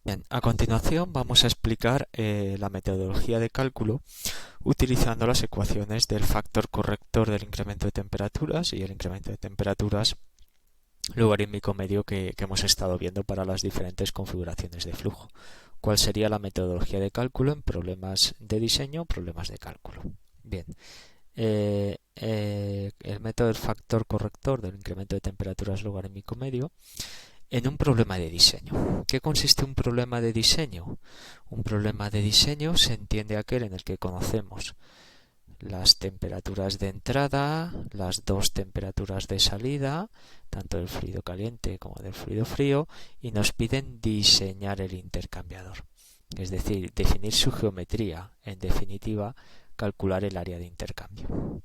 Bien, a continuación vamos a explicar la metodología de cálculo utilizando las ecuaciones del factor corrector del incremento de temperaturas y el incremento de temperaturas logarítmico medio que hemos estado viendo para las diferentes configuraciones de flujo. ¿Cuál sería la metodología de cálculo en problemas de diseño o problemas de cálculo? Bien, el método del factor corrector del incremento de temperaturas logarítmico medio en un problema de diseño. ¿Qué consiste un problema de diseño? Un problema de diseño se entiende aquel en el que conocemos las temperaturas de entrada, las dos temperaturas de salida, tanto del fluido caliente como del fluido frío, y nos piden diseñar el intercambiador. Es decir, definir su geometría, en definitiva, calcular el área de intercambio.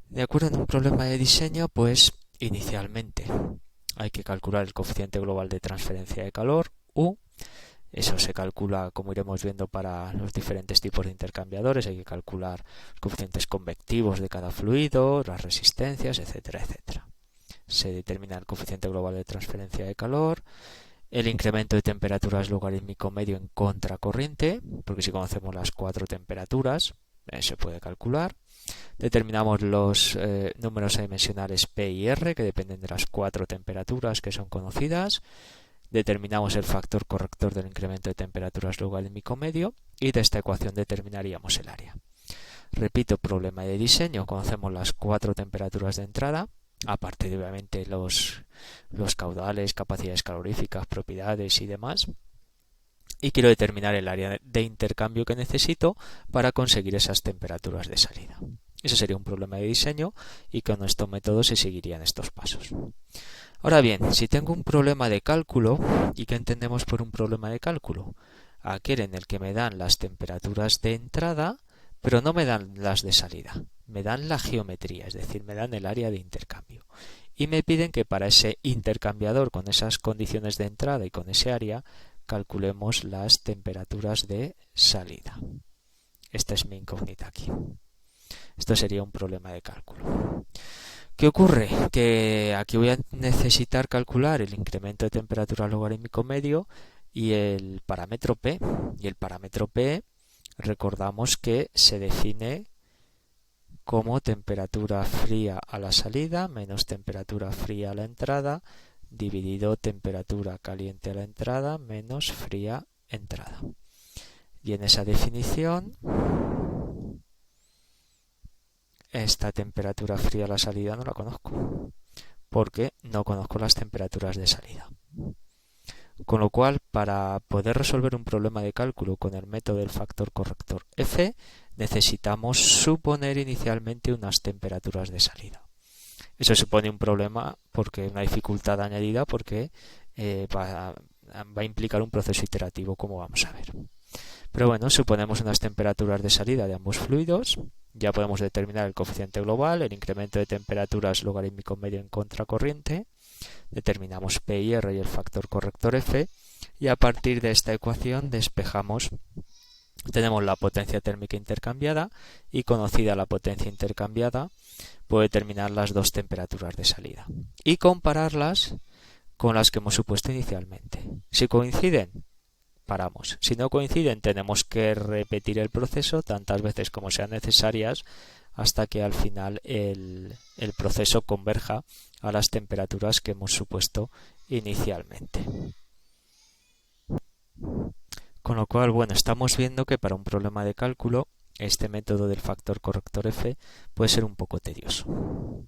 De acuerdo, en un problema de diseño, pues inicialmente hay que calcular el coeficiente global de transferencia de calor, U. Eso se calcula, como iremos viendo, para los diferentes tipos de intercambiadores. Hay que calcular los coeficientes convectivos de cada fluido, las resistencias, etcétera, etcétera. Se determina el coeficiente global de transferencia de calor, el incremento de temperaturas logarítmico medio en contracorriente, porque si conocemos las cuatro temperaturas, se puede calcular. Determinamos los números adimensionales P y R, que dependen de las cuatro temperaturas que son conocidas. Determinamos el factor corrector del incremento de temperaturas logarítmico medio y de esta ecuación determinaríamos el área. Repito, problema de diseño, conocemos las cuatro temperaturas de entrada, aparte de obviamente los caudales, capacidades caloríficas, propiedades y demás. Y quiero determinar el área de intercambio que necesito para conseguir esas temperaturas de salida. Ese sería un problema de diseño y con estos métodos se seguirían estos pasos. Ahora bien, si tengo un problema de cálculo, ¿y qué entendemos por un problema de cálculo? Aquel en el que me dan las temperaturas de entrada, pero no me dan las de salida. Me dan la geometría, es decir, me dan el área de intercambio. Y me piden que para ese intercambiador, con esas condiciones de entrada y con ese área, calculemos las temperaturas de salida. Esta es mi incógnita aquí. Esto sería un problema de cálculo. ¿Qué ocurre? Que aquí voy a necesitar calcular el incremento de temperatura logarítmico medio y el parámetro P. Y el parámetro P, recordamos que se define como temperatura fría a la salida menos temperatura fría a la entrada dividido temperatura caliente a la entrada menos fría entrada. Y en esa definición, esta temperatura fría a la salida no la conozco, porque no conozco las temperaturas de salida. Con lo cual, para poder resolver un problema de cálculo con el método del factor corrector F, necesitamos suponer inicialmente unas temperaturas de salida. Eso supone un problema, porque una dificultad añadida, porque va a implicar un proceso iterativo, como vamos a ver. Pero bueno, suponemos unas temperaturas de salida de ambos fluidos. Ya podemos determinar el coeficiente global, el incremento de temperaturas logarítmico medio en contracorriente. Determinamos P y R y el factor corrector F. Y a partir de esta ecuación despejamos. Tenemos la potencia térmica intercambiada y conocida la potencia intercambiada, puedo determinar las dos temperaturas de salida y compararlas con las que hemos supuesto inicialmente. Si coinciden, paramos. Si no coinciden, tenemos que repetir el proceso tantas veces como sean necesarias hasta que al final el proceso converja a las temperaturas que hemos supuesto inicialmente. Con lo cual, bueno, estamos viendo que para un problema de cálculo este método del factor corrector F puede ser un poco tedioso.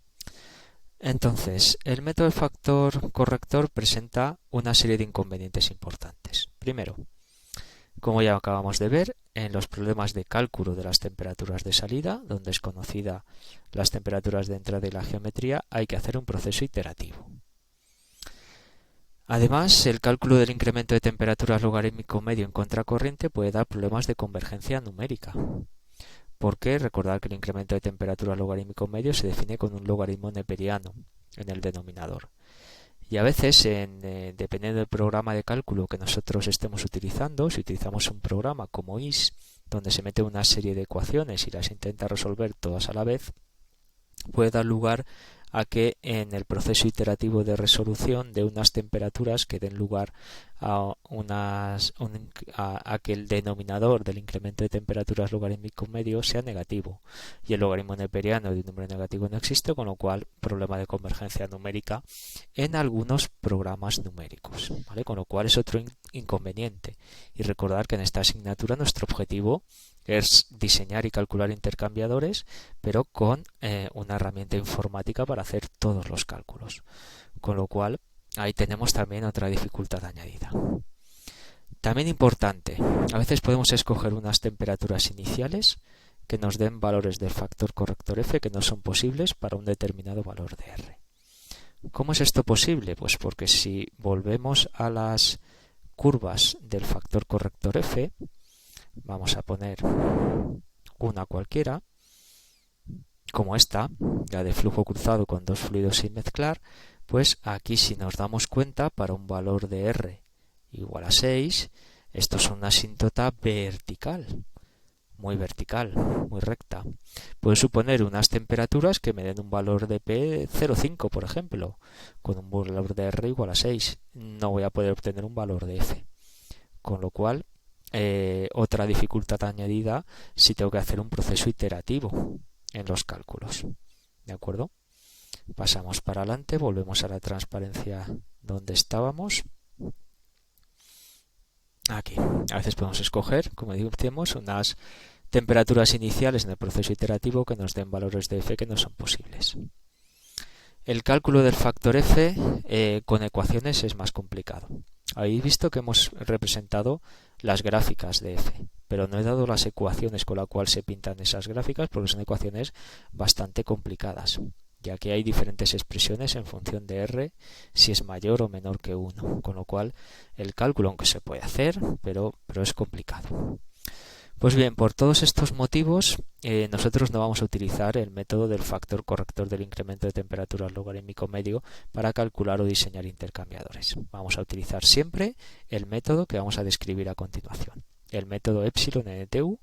Entonces, el método del factor corrector presenta una serie de inconvenientes importantes. Primero, como ya acabamos de ver, en los problemas de cálculo de las temperaturas de salida, donde es conocida las temperaturas de entrada y la geometría, hay que hacer un proceso iterativo. Además, el cálculo del incremento de temperaturas logarítmico medio en contracorriente puede dar problemas de convergencia numérica. Porque recordad que el incremento de temperatura logarítmico medio se define con un logaritmo neperiano en el denominador. Y a veces, dependiendo del programa de cálculo que nosotros estemos utilizando, si utilizamos un programa como IS, donde se mete una serie de ecuaciones y las intenta resolver todas a la vez, puede dar lugar a que en el proceso iterativo de resolución de unas temperaturas que den lugar a que el denominador del incremento de temperaturas logarítmico medio sea negativo, y el logaritmo neperiano de un número negativo no existe, con lo cual problema de convergencia numérica en algunos programas numéricos, ¿vale? Con lo cual es otro inconveniente. Y recordar que en esta asignatura nuestro objetivo es diseñar y calcular intercambiadores, pero con una herramienta informática para hacer todos los cálculos. Con lo cual, ahí tenemos también otra dificultad añadida. También importante, a veces podemos escoger unas temperaturas iniciales que nos den valores del factor corrector F que no son posibles para un determinado valor de R. ¿Cómo es esto posible? Pues porque si volvemos a las curvas del factor corrector F, vamos a poner una cualquiera, como esta, la de flujo cruzado con dos fluidos sin mezclar, pues aquí si nos damos cuenta, para un valor de R igual a 6, esto es una asíntota vertical, muy recta. Puede suponer unas temperaturas que me den un valor de P 0,5, por ejemplo, con un valor de R igual a 6. No voy a poder obtener un valor de F. Con lo cual, otra dificultad añadida si tengo que hacer un proceso iterativo en los cálculos. ¿De acuerdo? Pasamos para adelante, volvemos a la transparencia donde estábamos. Aquí, a veces podemos escoger, como decíamos, unas temperaturas iniciales en el proceso iterativo que nos den valores de F que no son posibles. El cálculo del factor F con ecuaciones es más complicado. Habéis visto que hemos representado las gráficas de F, pero no he dado las ecuaciones con las cuales se pintan esas gráficas porque son ecuaciones bastante complicadas, ya que hay diferentes expresiones en función de R si es mayor o menor que 1, con lo cual el cálculo, aunque se puede hacer, pero es complicado. Pues bien, por todos estos motivos, nosotros no vamos a utilizar el método del factor corrector del incremento de temperatura logarítmico medio para calcular o diseñar intercambiadores. Vamos a utilizar siempre el método que vamos a describir a continuación, el método epsilon NTU,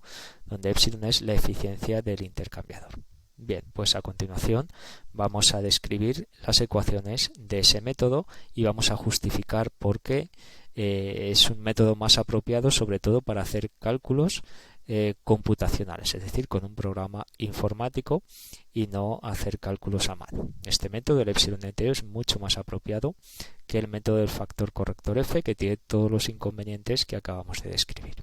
donde epsilon es la eficiencia del intercambiador. Bien, pues a continuación vamos a describir las ecuaciones de ese método y vamos a justificar por qué es un método más apropiado, sobre todo para hacer cálculos computacionales, es decir, con un programa informático y no hacer cálculos a mano. Este método, el epsilon NTU, es mucho más apropiado que el método del factor corrector F, que tiene todos los inconvenientes que acabamos de describir.